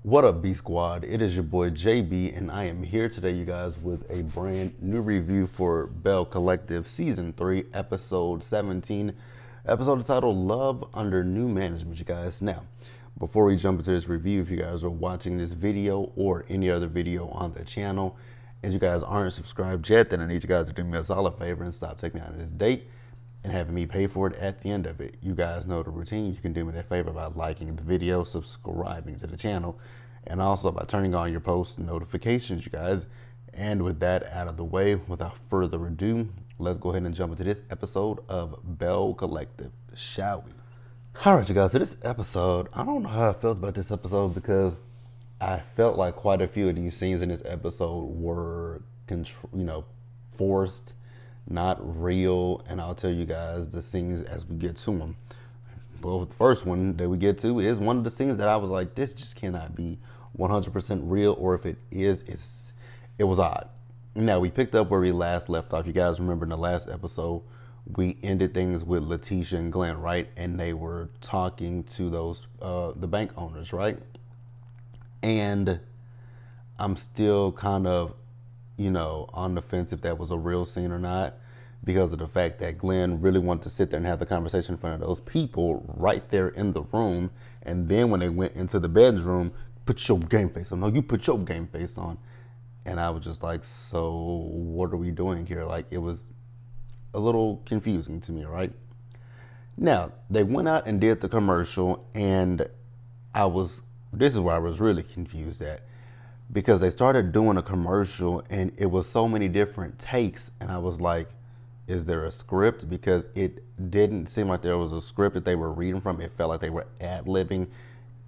What up, B Squad? It is your boy JB, and I am here today, you guys, with a brand new review for Belle Collective Season 3, Episode 17, episode titled Love Under New Management, you guys. Now, before we jump into this review, if you guys are watching this video or any other video on the channel, and you guys aren't subscribed yet, then I need you guys to do me a solid favor and stop taking me out of this date and having me pay for it at the end of it. You guys know the routine. You can do me that favor by liking the video, subscribing to the channel, and also by turning on your post notifications, you guys. And with that out of the way, without further ado, let's go ahead and jump into this episode of Belle Collective, shall we? All right, you guys, so this episode, I don't know how I felt about this episode because I felt like quite a few of these scenes in this episode were, forced, not real, and I'll tell you guys the scenes as we get to them. Well, the first one that we get to is one of the scenes that I was like, this just cannot be 100% real, or if it is, it was odd. Now, we picked up where we last left off. You guys remember in the last episode, we ended things with Letitia and Glenn, right? And they were talking to those, the bank owners, right? And I'm still kind of, on the fence if that was a real scene or not, because of the fact that Glenn really wanted to sit there and have the conversation in front of those people right there in the room. And then when they went into the bedroom, put your game face on. No, you put your game face on. And I was just like, so what are we doing here? Like, it was a little confusing to me, right? Now, they went out and did the commercial, and this is where I was really confused at, because they started doing a commercial and it was so many different takes, and I was like, is there a script? Because it didn't seem like there was a script that they were reading from. It felt like they were ad-libbing,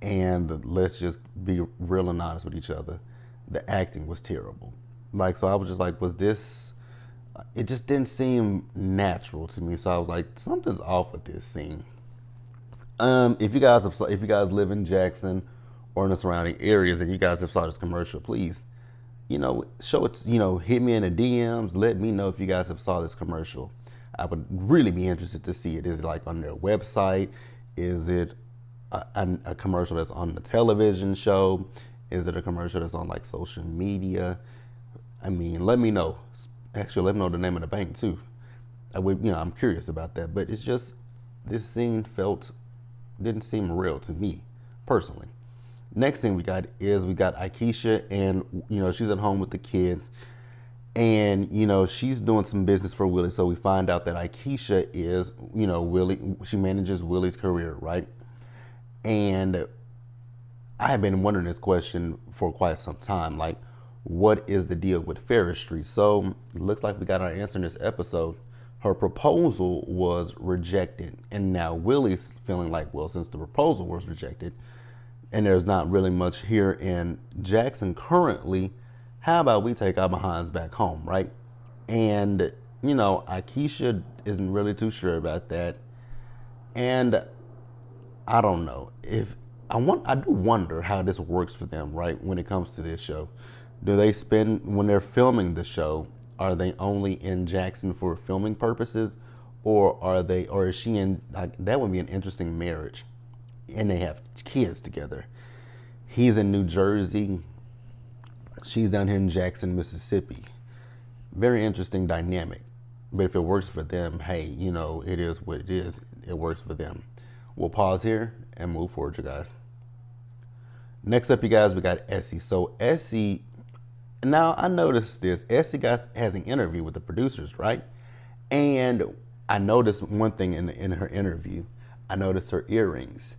and let's just be real and honest with each other, the acting was terrible. Like, so I was just like, it just didn't seem natural to me. So I was like, something's off with this scene. If you guys live in Jackson or in the surrounding areas and you guys have saw this commercial, please, show it, hit me in the DMs, let me know if you guys have saw this commercial. I would really be interested to see it. Is it like on their website? Is it a commercial that's on the television show? Is it a commercial that's on like social media? I mean, let me know. Actually, let me know the name of the bank too. I'm curious about that, but it's just, this scene didn't seem real to me personally. Next thing we got Akeisha, and she's at home with the kids, and she's doing some business for Willie. So we find out that Akeisha is Willie. She manages Willie's career, right? And I have been wondering this question for quite some time, like, what is the deal with Ferris Street? So it looks like we got our answer in this episode. Her proposal was rejected, and now Willie's feeling like, well, since the proposal was rejected and there's not really much here in Jackson currently, how about we take our behinds back home, right? And Akeisha isn't really too sure about that, and I don't know if I do wonder how this works for them, right? When it comes to this show, do they when they're filming the show, are they only in Jackson for filming purposes, or is she in, like, that would be an interesting marriage, and they have kids together. He's in New Jersey, she's down here in Jackson, Mississippi. Very interesting dynamic. But if it works for them, hey, it is what it is. It works for them. We'll pause here and move forward, you guys. Next up, you guys, we got Essie. So Essie, now I noticed this. Essie has an interview with the producers, right? And I noticed one thing in her interview. I noticed her earrings.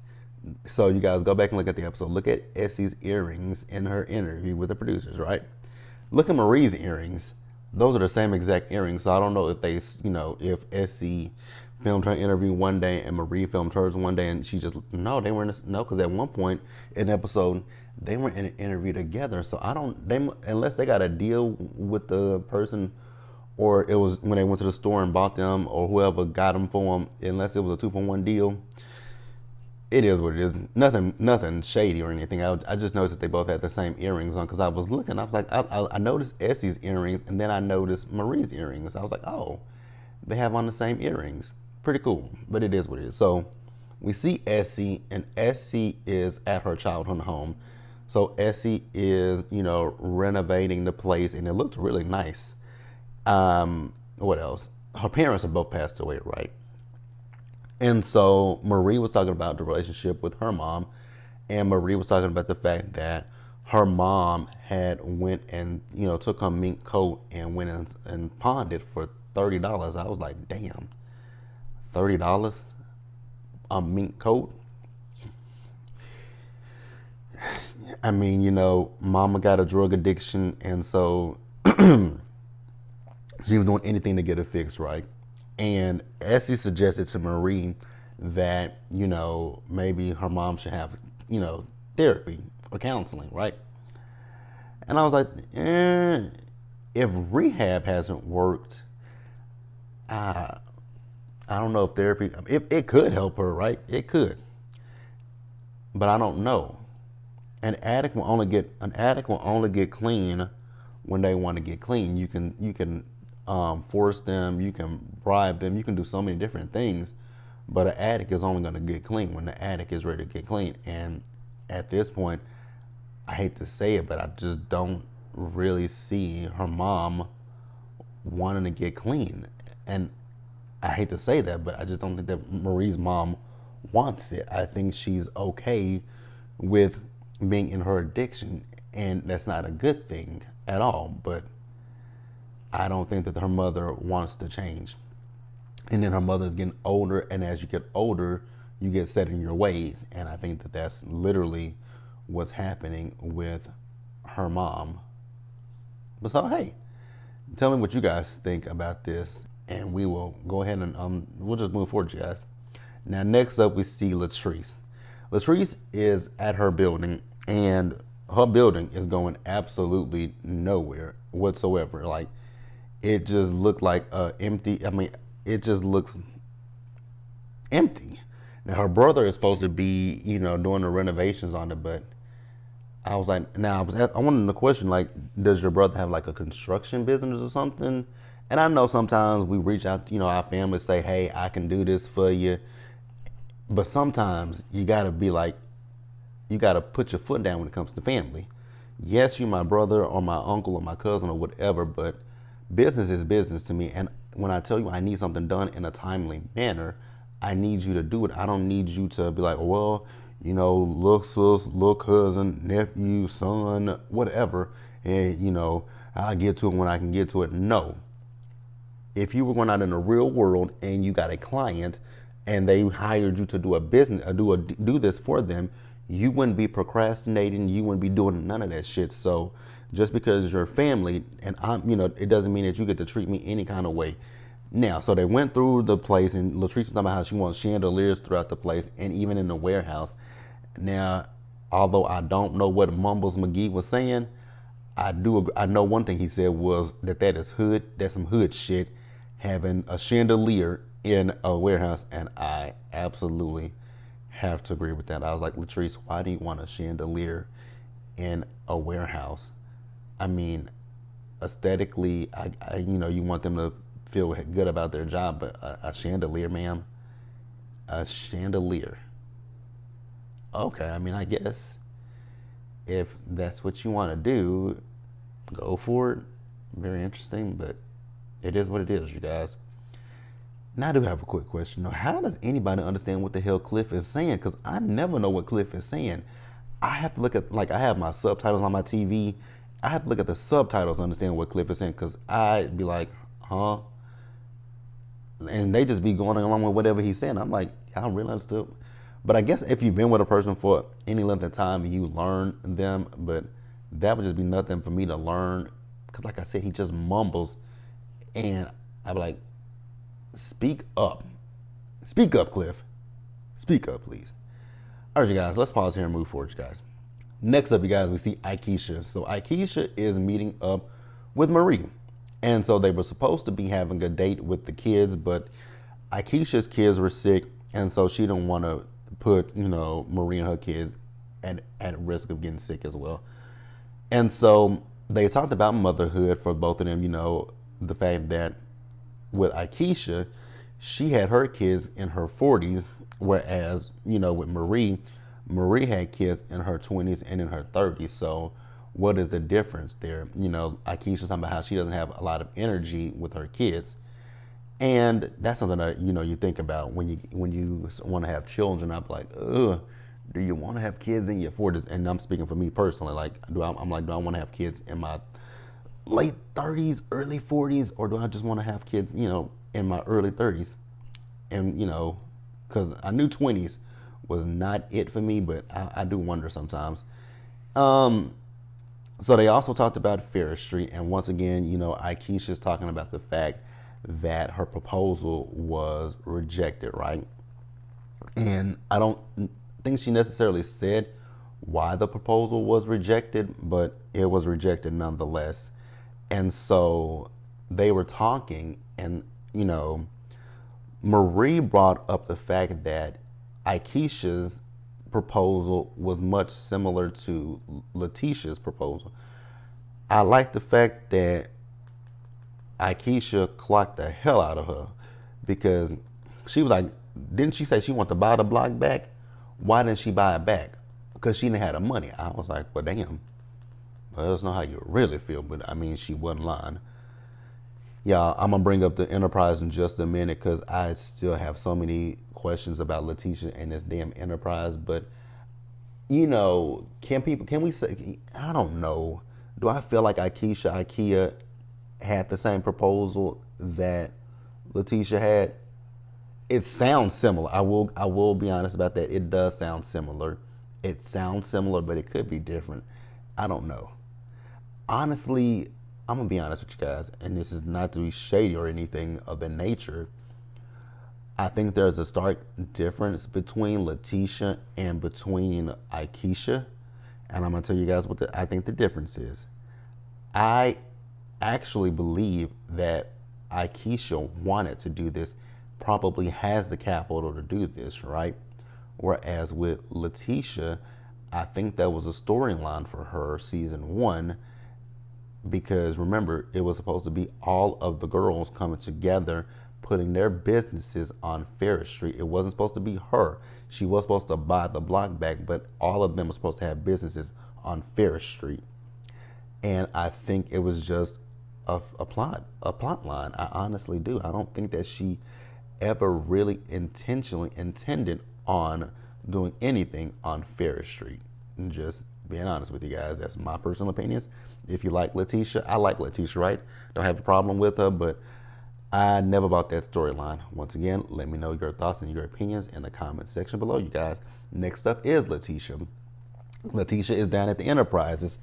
So you guys go back and look at the episode. Look at Essie's earrings in her interview with the producers, right? Look at Marie's earrings. Those are the same exact earrings. So I don't know if if Essie filmed her interview one day and Marie filmed hers one day, and she just, because at one point in the episode, they were in an interview together. So unless they got a deal with the person, or it was when they went to the store and bought them, or whoever got them for them, unless it was a 2-for-1 deal, it is what it is. Nothing shady or anything. I just noticed that they both had the same earrings on, because I was looking. I was like, I noticed Essie's earrings, and then I noticed Marie's earrings. I was like, oh, they have on the same earrings. Pretty cool, but it is what it is. So we see Essie, and Essie is at her childhood home. So Essie is, renovating the place, and it looks really nice. What else? Her parents have both passed away, right? And so Marie was talking about the relationship with her mom, and Marie was talking about the fact that her mom had went and took her mink coat and went and pawned it for $30. I was like, damn, $30 a mink coat. I mean, mama got a drug addiction, and so she was doing anything to get it fixed, right? And Essie suggested to Marie that, maybe her mom should have, therapy or counseling, right? And I was like, if rehab hasn't worked, I, I don't know if therapy, it could help her, right? It could. But I don't know. An addict will only get clean when they want to get clean. You can force them, you can bribe them, you can do so many different things. But an addict is only going to get clean when the addict is ready to get clean. And at this point, I hate to say it, but I just don't really see her mom wanting to get clean. And I hate to say that, but I just don't think that Marie's mom wants it. I think she's okay with being in her addiction, and that's not a good thing at all. But I don't think that her mother wants to change. And then her mother's getting older, and as you get older, you get set in your ways. And I think that that's literally what's happening with her mom. But so, hey, tell me what you guys think about this, and we will go ahead and we'll just move forward, you guys. Now, next up, we see Latrice. Latrice is at her building, and her building is going absolutely nowhere whatsoever. Like, it just looked like empty. I mean, it just looks empty. Now, her brother is supposed to be, doing the renovations on it, but I was like, I wanted to question, like, does your brother have like a construction business or something? And I know sometimes we reach out to, our family, say, hey, I can do this for you. But sometimes you gotta be like, you gotta put your foot down when it comes to family. Yes, you're my brother or my uncle or my cousin or whatever, but business is business to me. And when I tell you I need something done in a timely manner, I need you to do it. I don't need you to be like, well, look sis, look cousin, nephew, son, whatever, and I'll get to it when I can get to it. No. If you were going out in the real world and you got a client and they hired you to do a business, do this for them, you wouldn't be procrastinating. You wouldn't be doing none of that shit. So just because you're family and it doesn't mean that you get to treat me any kind of way. Now, so they went through the place, and Latrice was talking about how she wants chandeliers throughout the place and even in the warehouse. Now, although I don't know what Mumbles McGee was saying, I know one thing he said was that is hood. That's some hood shit, having a chandelier in a warehouse, and I absolutely have to agree with that. I was like, Latrice, why do you want a chandelier in a warehouse? I mean, aesthetically, you want them to feel good about their job, but a chandelier, ma'am, a chandelier. Okay, I mean, I guess if that's what you want to do, go for it. Very interesting, but it is what it is, you guys. Now I do have a quick question. How does anybody understand what the hell Cliff is saying? Because I never know what Cliff is saying. I have to look at, like, I have my subtitles on my TV. I have to look at the subtitles to understand what Cliff is saying, because I'd be like, huh? And they just be going along with whatever he's saying. I'm like, I don't really understand. But I guess if you've been with a person for any length of time, you learn them. But that would just be nothing for me to learn. Because like I said, he just mumbles. And I'd be like, speak up. Speak up, Cliff. Speak up, please. All right, you guys, let's pause here and move forward, you guys. Next up, you guys, we see Aikisha. So Aikisha is meeting up with Marie. And so they were supposed to be having a date with the kids, but Aikisha's kids were sick, and so she didn't want to put, Marie and her kids at risk of getting sick as well. And so they talked about motherhood for both of them, the fact that with Aikisha, she had her kids in her 40s, whereas, with Marie, Marie had kids in her 20s and in her 30s. So what is the difference there? You know, Akeisha's talking about how she doesn't have a lot of energy with her kids. And that's something that, you know, you think about when you want to have children. I'm like, ugh, do you want to have kids in your 40s? And I'm speaking for me personally. Like, do I want to have kids in my late 30s, early 40s, or do I just want to have kids, you know, in my early 30s? And, you know, because I knew 20s was not it for me, but I do wonder sometimes. Um, so they also talked about Ferris Street, and once again, you know, Akeisha's talking about the fact that her proposal was rejected, right? And I don't think she necessarily said why the proposal was rejected, but it was rejected nonetheless. And so they were talking, and you know, Marie brought up the fact that Akeisha's proposal was much similar to Letitia's proposal. I like the fact that Akeisha clocked the hell out of her because she was like, didn't she say she wanted to buy the block back? Why didn't she buy it back? Because she didn't have the money. I was like, well, damn. Let us know how you really feel, but I mean, she wasn't lying. Yeah, I'm gonna bring up the Enterprise in just a minute because I still have so many questions about Letitia and this damn Enterprise. But you know, can we say? I don't know. Do I feel like IKEA had the same proposal that Letitia had? It sounds similar. I will be honest about that. It does sound similar. It sounds similar, but it could be different. I don't know. Honestly, I'm gonna be honest with you guys, and this is not to be shady or anything of the nature. I think there's a stark difference between Letitia and between Akeisha, and I'm gonna tell you guys what I think the difference is. I actually believe that Akeisha wanted to do this, probably has the capital to do this, right? Whereas with Letitia, I think that was a storyline for her season one, because remember, it was supposed to be all of the girls coming together, putting their businesses on Ferris Street. It wasn't supposed to be her. She was supposed to buy the block back, but all of them were supposed to have businesses on Ferris Street. And I think it was just a plot line. I honestly do. I don't think that she ever really intentionally intended on doing anything on Ferris Street. And just being honest with you guys, that's my personal opinions. If you like Letitia, I like Letitia, right? Don't have a problem with her, but I never bought that storyline. Once again, let me know your thoughts and your opinions in the comment section below, you guys. Next up is Letitia. Letitia is down at the Enterprises.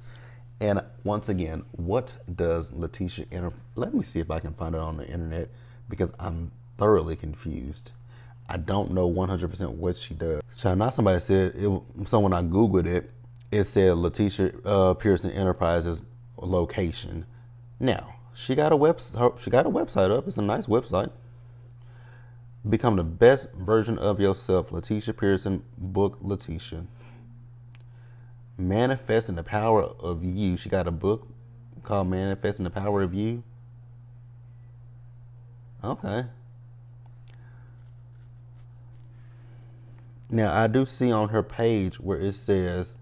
And once again, what does Letitia let me see if I can find it on the internet because I'm thoroughly confused. I don't know 100% what she does. So now somebody said, someone I Googled it, it said Letitia Pearson Enterprises location. Now, she got a website up. It's a nice website. Become the best version of yourself. Letitia Pearson, book Letitia. Manifesting the Power of You. She got a book called Manifesting the Power of You. Okay. Now, I do see on her page where it says,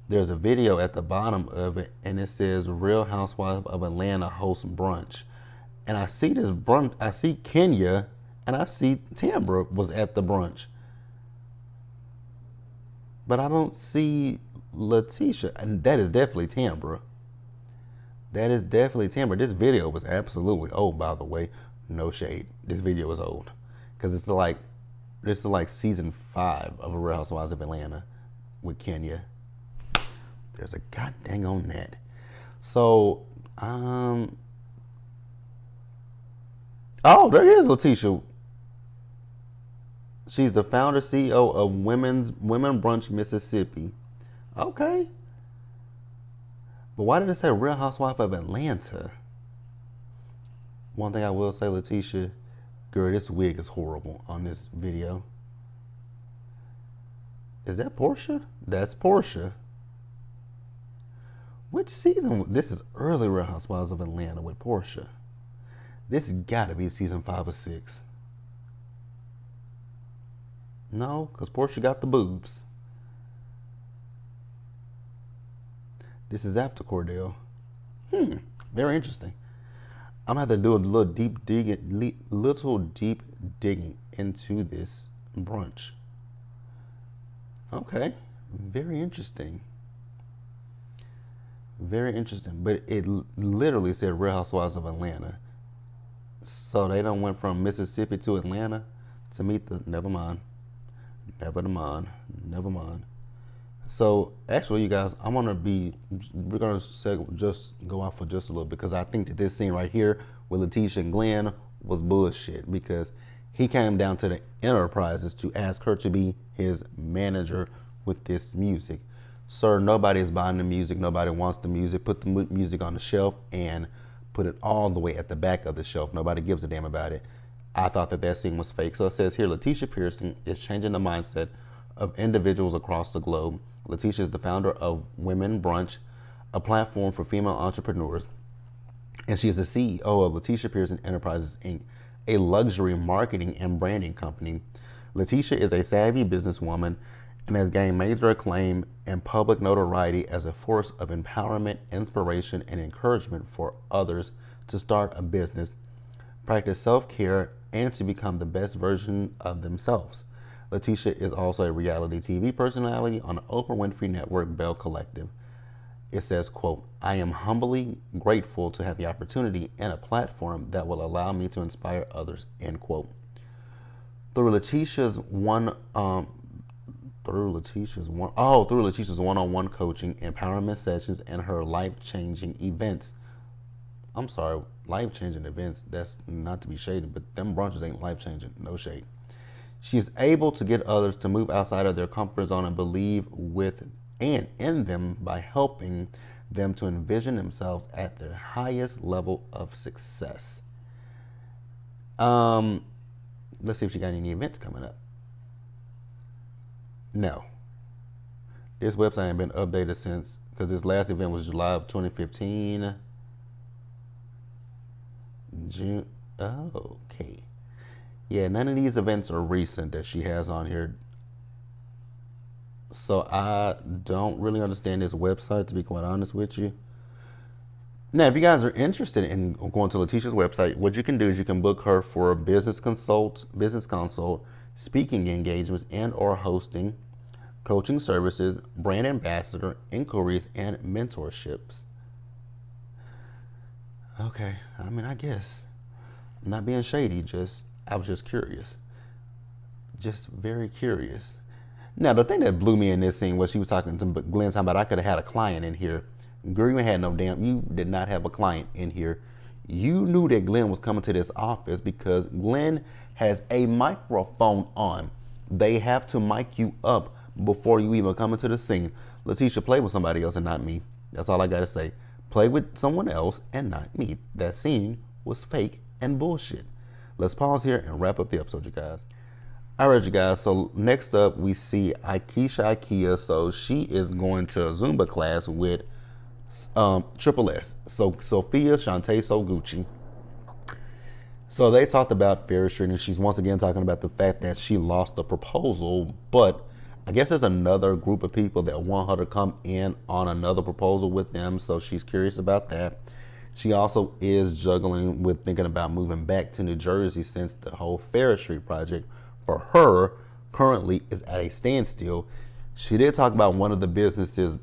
there's a video at the bottom of it, and it says Real Housewives of Atlanta host brunch. And I see this brunch, I see Kenya, and I see Tambra was at the brunch. But I don't see Letitia, and that is definitely Tambra. That is definitely Tambra. This video was absolutely old, by the way. No shade. This video is old. Because this is like season 5 of Real Housewives of Atlanta with Kenya. There's a god dang on that. So, oh, there is Letitia. She's the founder CEO of Women Brunch Mississippi. Okay. But why did it say Real Housewife of Atlanta? One thing I will say, Letitia, girl, this wig is horrible on this video. Is that Portia? That's Portia. Which season? This is early Real Housewives of Atlanta with Portia. This has got to be season 5 or 6. No, because Portia got the boobs. This is after Cordell. Very interesting. I'm gonna have to do a little deep digging into this brunch. Okay, very interesting. Very interesting. But it literally said Real Housewives of Atlanta. So they don't went from Mississippi to Atlanta to meet the. Never mind. Never mind. Never mind. So actually, you guys, we're gonna just go off for just a little because I think that this scene right here with Letitia and Glenn was bullshit because he came down to the Enterprises to ask her to be his manager with this music. Sir, nobody is buying the music. Nobody wants the music. Put the music on the shelf and put it all the way at the back of the shelf. Nobody gives a damn about it. I thought that scene was fake. So it says here, Letitia Pearson is changing the mindset of individuals across the globe. Letitia is the founder of Women Brunch, a platform for female entrepreneurs. And she is the CEO of Letitia Pearson Enterprises, Inc., a luxury marketing and branding company. Letitia is a savvy businesswoman and has gained major acclaim and public notoriety as a force of empowerment, inspiration, and encouragement for others to start a business, practice self-care, and to become the best version of themselves. Letitia is also a reality TV personality on the Oprah Winfrey Network Belle Collective. It says, quote, I am humbly grateful to have the opportunity and a platform that will allow me to inspire others, end quote. Through Letitia's one-on-one coaching, empowerment sessions, and her life-changing events. I'm sorry, life-changing events, that's not to be shaded, but them brunches ain't life-changing, no shade. She is able to get others to move outside of their comfort zone and believe with and in them by helping them to envision themselves at their highest level of success. Let's see if she got any events coming up. No. This website ain't been updated since, because this last event was July of 2015. June. Oh, okay. Yeah, none of these events are recent that she has on here. So I don't really understand this website, to be quite honest with you. Now, if you guys are interested in going to Letitia's website, what you can do is you can book her for a business consult, speaking engagements, and or hosting, coaching services, brand ambassador, inquiries, and mentorships. Okay, I mean, I guess. I'm not being shady, I was just curious. Just very curious. Now, the thing that blew me in this scene was she was talking to Glenn, talking about I could have had a client in here. Girl, you had no damn, you did not have a client in here. You knew that Glenn was coming to this office because Glenn has a microphone on. They have to mic you up before you even come into the scene. Letitia, play with somebody else and not me. That's all I gotta say. Play with someone else and not me. That scene was fake and bullshit. Let's pause here and wrap up the episode, you guys. All right, you guys. So next up, we see Ikea. So she is going to a Zumba class with Triple S. So Sophia Shantae Soguchi. So they talked about Fair Street, and she's once again talking about the fact that she lost the proposal, but I guess there's another group of people that want her to come in on another proposal with them. So she's curious about that. She also is juggling with thinking about moving back to New Jersey since the whole Fair Street project for her currently is at a standstill. She did talk about one of the businesses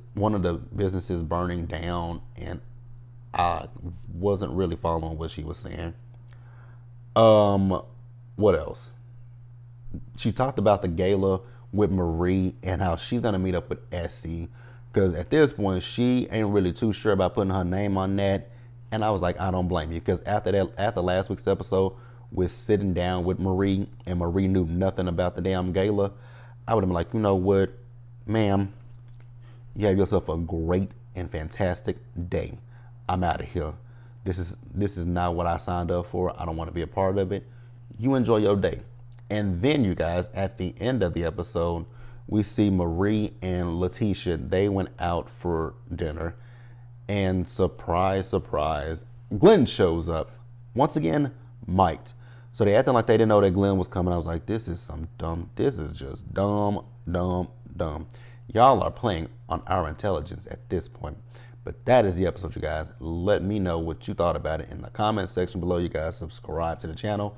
burning down, and I wasn't really following what she was saying. What else? She talked about the gala with Marie and how she's gonna meet up with Essie, because at this point she ain't really too sure about putting her name on that. And I was like, I don't blame you, because after last week's episode with sitting down with Marie and Marie knew nothing about the damn gala, I would have been like, you know what, ma'am, you have yourself a great and fantastic day. I'm out of here. This is not what I signed up for. I don't want to be a part of it. You enjoy your day. And then, you guys, at the end of the episode, we see Marie and Letitia. They went out for dinner. And surprise, surprise, Glenn shows up. Once again, mic'd. So they acting like they didn't know that Glenn was coming. I was like, this is just dumb. Y'all are playing on our intelligence at this point. But that is the episode, you guys. Let me know what you thought about it in the comment section below. You guys subscribe to the channel,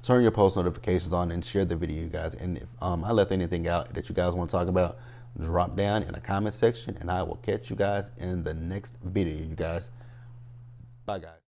turn your post notifications on, and share the video, you guys. And if I left anything out that you guys want to talk about, drop down in the comment section, and I will catch you guys in the next video, you guys. Bye, guys.